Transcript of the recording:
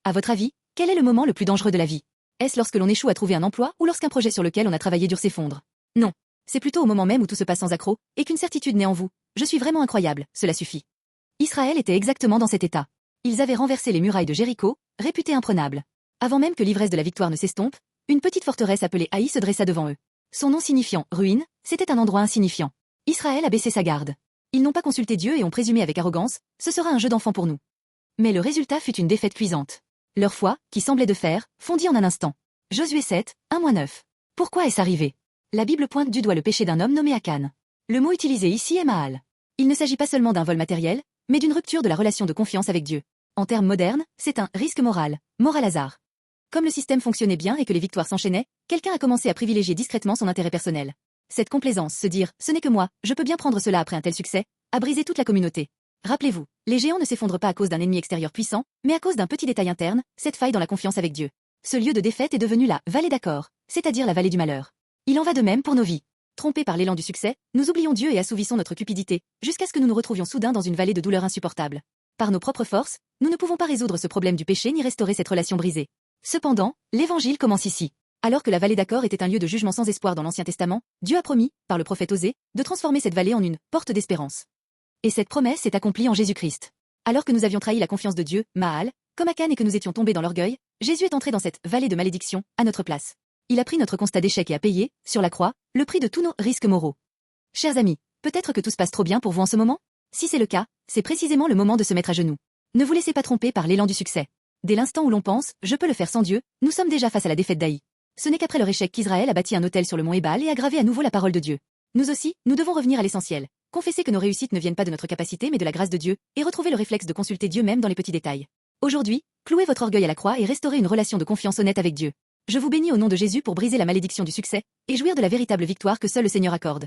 À votre avis, quel est le moment le plus dangereux de la vie? Est-ce lorsque l'on échoue à trouver un emploi ou lorsqu'un projet sur lequel on a travaillé dur s'effondre? Non. C'est plutôt au moment même où tout se passe sans accroc, et qu'une certitude naît en vous. Je suis vraiment incroyable, cela suffit. Israël était exactement dans cet état. Ils avaient renversé les murailles de Jéricho, réputées imprenables. Avant même que l'ivresse de la victoire ne s'estompe, une petite forteresse appelée Haï se dressa devant eux. Son nom signifiant « ruine », c'était un endroit insignifiant. Israël a baissé sa garde. Ils n'ont pas consulté Dieu et ont présumé avec arrogance « ce sera un jeu d'enfant pour nous ». Mais le résultat fut une défaite cuisante. Leur foi, qui semblait de fer, fondit en un instant. Josué 7, 1-9. Pourquoi est-ce arrivé? La Bible pointe du doigt le péché d'un homme nommé Akan. Le mot utilisé ici est Maal. Il ne s'agit pas seulement d'un vol matériel, mais d'une rupture de la relation de confiance avec Dieu. En termes modernes, c'est un risque moral, moral hasard. Comme le système fonctionnait bien et que les victoires s'enchaînaient, quelqu'un a commencé à privilégier discrètement son intérêt personnel. Cette complaisance, se dire « ce n'est que moi, je peux bien prendre cela après un tel succès », a brisé toute la communauté. Rappelez-vous, les géants ne s'effondrent pas à cause d'un ennemi extérieur puissant, mais à cause d'un petit détail interne, cette faille dans la confiance avec Dieu. Ce lieu de défaite est devenu la vallée d'accord, c'est-à-dire la vallée du malheur. Il en va de même pour nos vies. Trompés par l'élan du succès, nous oublions Dieu et assouvissons notre cupidité, jusqu'à ce que nous nous retrouvions soudain dans une vallée de douleur insupportable. Par nos propres forces, nous ne pouvons pas résoudre ce problème du péché ni restaurer cette relation brisée. Cependant, l'évangile commence ici. Alors que la vallée d'accord était un lieu de jugement sans espoir dans l'Ancien Testament, Dieu a promis, par le prophète Osée, de transformer cette vallée en une porte d'espérance. Et cette promesse s'est accomplie en Jésus-Christ. Alors que nous avions trahi la confiance de Dieu, Maal, comme Akan et que nous étions tombés dans l'orgueil, Jésus est entré dans cette vallée de malédiction, à notre place. Il a pris notre constat d'échec et a payé, sur la croix, le prix de tous nos risques moraux. Chers amis, peut-être que tout se passe trop bien pour vous en ce moment? Si c'est le cas, c'est précisément le moment de se mettre à genoux. Ne vous laissez pas tromper par l'élan du succès. Dès l'instant où l'on pense « je peux le faire sans Dieu », nous sommes déjà face à la défaite d'Haï. Ce n'est qu'après leur échec qu'Israël a bâti un autel sur le mont Ébal et a gravé à nouveau la parole de Dieu. Nous aussi, nous devons revenir à l'essentiel. Confesser que nos réussites ne viennent pas de notre capacité mais de la grâce de Dieu, et retrouver le réflexe de consulter Dieu même dans les petits détails. Aujourd'hui, clouez votre orgueil à la croix et restaurez une relation de confiance honnête avec Dieu. Je vous bénis au nom de Jésus pour briser la malédiction du succès, et jouir de la véritable victoire que seul le Seigneur accorde.